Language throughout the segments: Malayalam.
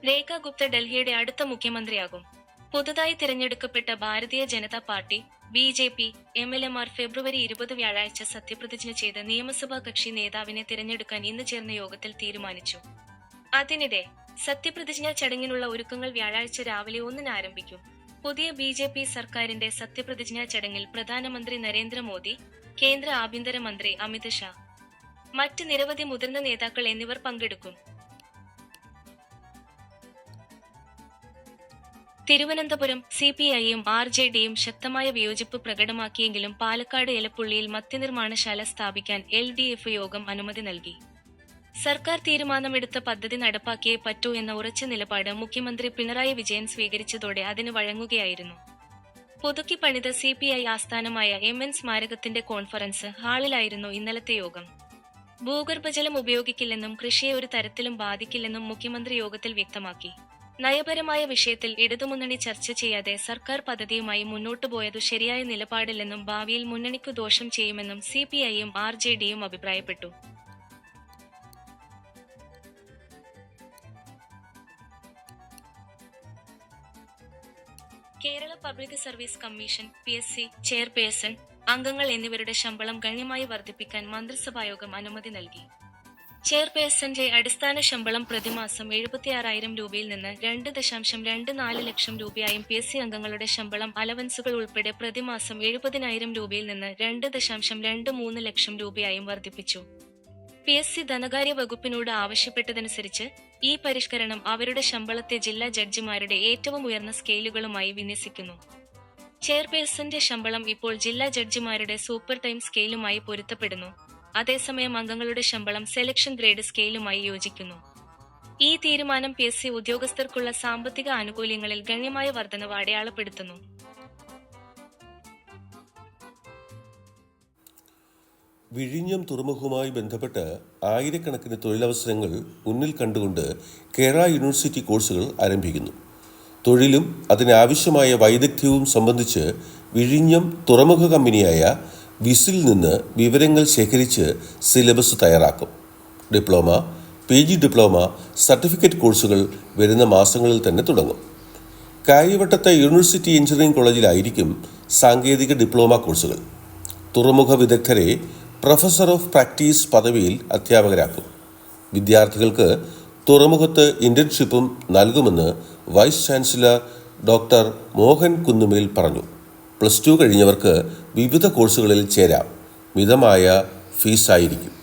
രേഖ ഗുപ്ത ഡൽഹിയുടെ അടുത്ത മുഖ്യമന്ത്രിയാകും. പുതുതായി തിരഞ്ഞെടുക്കപ്പെട്ട ഭാരതീയ ജനതാ പാർട്ടി BJP MLAമാർ ഫെബ്രുവരി 20 വ്യാഴാഴ്ച സത്യപ്രതിജ്ഞ ചെയ്ത് നിയമസഭാ കക്ഷി നേതാവിനെ തിരഞ്ഞെടുക്കാൻ ഇന്ന് ചേർന്ന യോഗത്തിൽ തീരുമാനിച്ചു. അതിനിടെ സത്യപ്രതിജ്ഞാ ചടങ്ങിനുള്ള ഒരുക്കങ്ങൾ വ്യാഴാഴ്ച രാവിലെ 1-ന് ആരംഭിക്കും. പുതിയ BJP സർക്കാരിന്റെ സത്യപ്രതിജ്ഞാ ചടങ്ങിൽ പ്രധാനമന്ത്രി നരേന്ദ്രമോദി, കേന്ദ്ര ആഭ്യന്തരമന്ത്രി അമിത് ഷാ, മറ്റ് നിരവധി മുതിർന്ന നേതാക്കൾ എന്നിവർ പങ്കെടുക്കും. തിരുവനന്തപുരം CPIയും RJDയും ശക്തമായ വിയോജിപ്പ് പ്രകടമാക്കിയെങ്കിലും പാലക്കാട് എലപ്പുള്ളിയിൽ മദ്യനിർമ്മാണശാല സ്ഥാപിക്കാൻ LDF യോഗം അനുമതി നൽകി. സർക്കാർ തീരുമാനമെടുത്ത പദ്ധതി നടപ്പാക്കിയേ പറ്റൂ എന്ന ഉറച്ച നിലപാട് മുഖ്യമന്ത്രി പിണറായി വിജയൻ സ്വീകരിച്ചതോടെ അതിന് വഴങ്ങുകയായിരുന്നു. പുതുക്കി പണിത CPI ആസ്ഥാനമായ MN സ്മാരകത്തിന്റെ കോൺഫറൻസ് ഹാളിലായിരുന്നു ഇന്നലത്തെ യോഗം. ഭൂഗർഭജലം ഉപയോഗിക്കില്ലെന്നും കൃഷിയെ ഒരു തരത്തിലും ബാധിക്കില്ലെന്നും മുഖ്യമന്ത്രി യോഗത്തിൽ വ്യക്തമാക്കി. നയപരമായ വിഷയത്തിൽ ഇടതുമുന്നണി ചർച്ച ചെയ്യാതെ സർക്കാർ പദ്ധതിയുമായി മുന്നോട്ടുപോയതു ശരിയായ നിലപാടില്ലെന്നും ഭാവിയിൽ മുന്നണിക്കു ദോഷം ചെയ്യുമെന്നും CPIയും RJDയും അഭിപ്രായപ്പെട്ടു. Kerala public service commission PSC chairperson, അംഗങ്ങൾ എന്നിവരുടെ ശമ്പളം ഗണ്യമായി വർദ്ധിപ്പിക്കാൻ മന്ത്രിസഭായോഗം അനുമതി നൽകി. ചെയർപേഴ്സന്റെ അടിസ്ഥാന ശമ്പളം പ്രതിമാസം 76,000 രൂപയിൽ നിന്ന് 2.24 ലക്ഷം രൂപയായും PSC അംഗങ്ങളുടെ ശമ്പളം അലവൻസുകൾ ഉൾപ്പെടെ പ്രതിമാസം 70,000 രൂപയിൽ നിന്ന് 2.23 ലക്ഷം രൂപയായും വർദ്ധിപ്പിച്ചു. PSC ധനകാര്യ വകുപ്പിനോട് ആവശ്യപ്പെട്ടതനുസരിച്ച് ഈ പരിഷ്കരണം അവരുടെ ശമ്പളത്തെ ജില്ലാ ജഡ്ജിമാരുടെ ഏറ്റവും ഉയർന്ന സ്കെയിലുകളുമായി വിന്യസിക്കുന്നു. ചെയർപേഴ്സന്റെ ശമ്പളം ഇപ്പോൾ ജില്ലാ ജഡ്ജിമാരുടെ സൂപ്പർ ടൈം സ്കെയിലുമായി പൊരുത്തപ്പെടുന്നു. അതേസമയം അംഗങ്ങളുടെ ശമ്പളം സെലക്ഷൻ ഗ്രേഡ് സ്കെയിലുമായി യോജിക്കുന്നു. ഈ തീരുമാനം PSC ഉദ്യോഗസ്ഥർക്കുള്ള സാമ്പത്തിക ആനുകൂല്യങ്ങളിൽ ഗണ്യമായ വർധനവ് അടയാളപ്പെടുത്തുന്നു. വിഴിഞ്ഞം തുറമുഖവുമായി ബന്ധപ്പെട്ട് ആയിരക്കണക്കിന് തൊഴിലവസരങ്ങൾ മുന്നിൽ കണ്ടുകൊണ്ട് കേരള യൂണിവേഴ്സിറ്റി കോഴ്സുകൾ ആരംഭിക്കുന്നു. തൊഴിലും അതിനാവശ്യമായ വൈദഗ്ധ്യവും സംബന്ധിച്ച് വിഴിഞ്ഞം തുറമുഖ കമ്പനിയായ വിസിൽ നിന്ന് വിവരങ്ങൾ ശേഖരിച്ച് സിലബസ് തയ്യാറാക്കും. ഡിപ്ലോമ, PG ഡിപ്ലോമ, സർട്ടിഫിക്കറ്റ് കോഴ്സുകൾ വരുന്ന മാസങ്ങളിൽ തന്നെ തുടങ്ങും. കാര്യവട്ടത്തെ യൂണിവേഴ്സിറ്റി എഞ്ചിനീയറിംഗ് കോളേജിലായിരിക്കും സാങ്കേതിക ഡിപ്ലോമ കോഴ്സുകൾ. തുറമുഖ വിദഗ്ധരെ പ്രൊഫസർ ഓഫ് പ്രാക്ടീസ് പദവിയിൽ അധ്യാപകരാക്കും. വിദ്യാർത്ഥികൾക്ക് തുറമുഖത്ത് ഇന്റേൺഷിപ്പും നൽകുമെന്ന് വൈസ് ചാൻസലർ ഡോക്ടർ മോഹൻ കുന്നുമേൽ പറഞ്ഞു. +2 കഴിഞ്ഞവർക്ക് വിവിധ കോഴ്സുകളിൽ ചേരാം. മിതമായ ഫീസായിരിക്കും.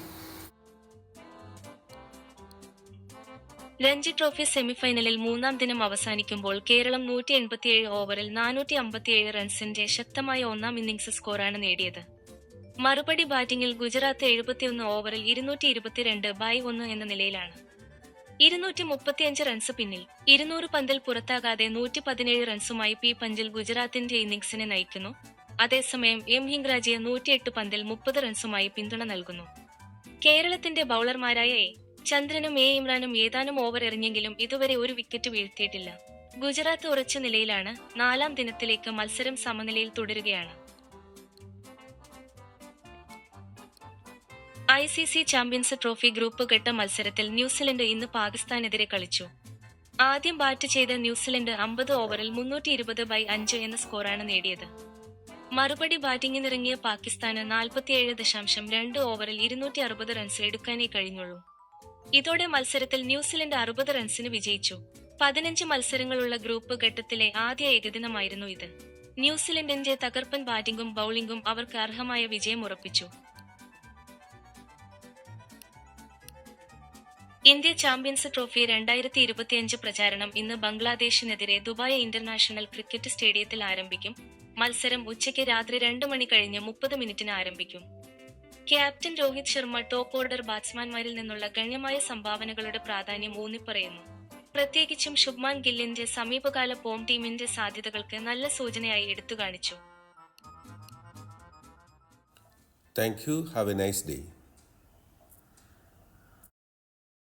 രഞ്ജി ട്രോഫി സെമിഫൈനലിൽ 3-ാം ദിനം അവസാനിക്കുമ്പോൾ കേരളം 187 ഓവറിൽ 457 റൺസിന്റെ ശക്തമായ 1-ാം ഇന്നിംഗ്സ് സ്കോറാണ് നേടിയത്. മറുപടി ബാറ്റിംഗിൽ ഗുജറാത്ത് 71 ഓവറിൽ 222/1 എന്ന നിലയിലാണ്. 235 റൺസ് പിന്നിൽ. 200 പന്തിൽ പുറത്താകാതെ 117 റൺസുമായി P പഞ്ചിൽ ഗുജറാത്തിന്റെ ഇന്നിംഗ്സിനെ നയിക്കുന്നു. അതേസമയം M ഹിംഗ്രാജിയ 108 പന്തിൽ 30 റൺസുമായി പിന്തുണ നൽകുന്നു. കേരളത്തിന്റെ ബൌളർമാരായ ചന്ദ്രനും ഇമ്രാനും ഏതാനും ഓവർ എറിഞ്ഞെങ്കിലും ഇതുവരെ ഒരു വിക്കറ്റ് വീഴ്ത്തിയിട്ടില്ല. ഗുജറാത്ത് ഉറച്ച നിലയിലാണ്. 4-ാം ദിനത്തിലേക്ക് മത്സരം സമനിലയിൽ തുടരുകയാണ്. ICC ചാമ്പ്യൻസ് ട്രോഫി ഗ്രൂപ്പ് ഘട്ട മത്സരത്തിൽ ന്യൂസിലൻഡ് ഇന്ന് പാകിസ്ഥാനെതിരെ കളിച്ചു. ആദ്യം ബാറ്റ് ചെയ്ത ന്യൂസിലൻഡ് 50 ഓവറിൽ 320/5 എന്ന സ്കോറാണ് നേടിയത്. മറുപടി ബാറ്റിംഗിനിറങ്ങിയ പാകിസ്ഥാന് 47.2 ഓവറിൽ 260 റൺസ് എടുക്കാനേ കഴിഞ്ഞുള്ളൂ. ഇതോടെ മത്സരത്തിൽ ന്യൂസിലൻഡ് 60 റൺസിന് വിജയിച്ചു. 15 മത്സരങ്ങളുള്ള ഗ്രൂപ്പ് ഘട്ടത്തിലെ ആദ്യ ഏകദിനമായിരുന്നു ഇത്. ന്യൂസിലൻഡിന്റെ തകർപ്പൻ ബാറ്റിംഗും ബൌളിംഗും അവർക്ക് അർഹമായ വിജയം ഉറപ്പിച്ചു. ഇന്ത്യ ചാമ്പ്യൻസ് ട്രോഫി 2025 പ്രചാരണം ഇന്ന് ബംഗ്ലാദേശിനെതിരെ ദുബായ് ഇന്റർനാഷണൽ ക്രിക്കറ്റ് സ്റ്റേഡിയത്തിൽ ആരംഭിക്കും. മത്സരം ഉച്ചയ്ക്ക് രാത്രി 2 മണി കഴിഞ്ഞ് 30 മിനിറ്റിന് ആരംഭിക്കും. Captain Rohit Sharma top order ബാറ്റ്സ്മാൻമാരിൽ നിന്നുള്ള ഗണ്യമായ സംഭാവനകളുടെ പ്രാധാന്യം ഊന്നിപ്പറയുന്നു. പ്രത്യേകിച്ചും ശുഭ്മാൻ ഗില്ലിന്റെ സമീപകാല ഫോം ടീമിന്റെ സാധ്യതകൾക്ക് നല്ല സൂചനയായി എടുത്തുകാണിച്ചു. Thank you. Have a nice day.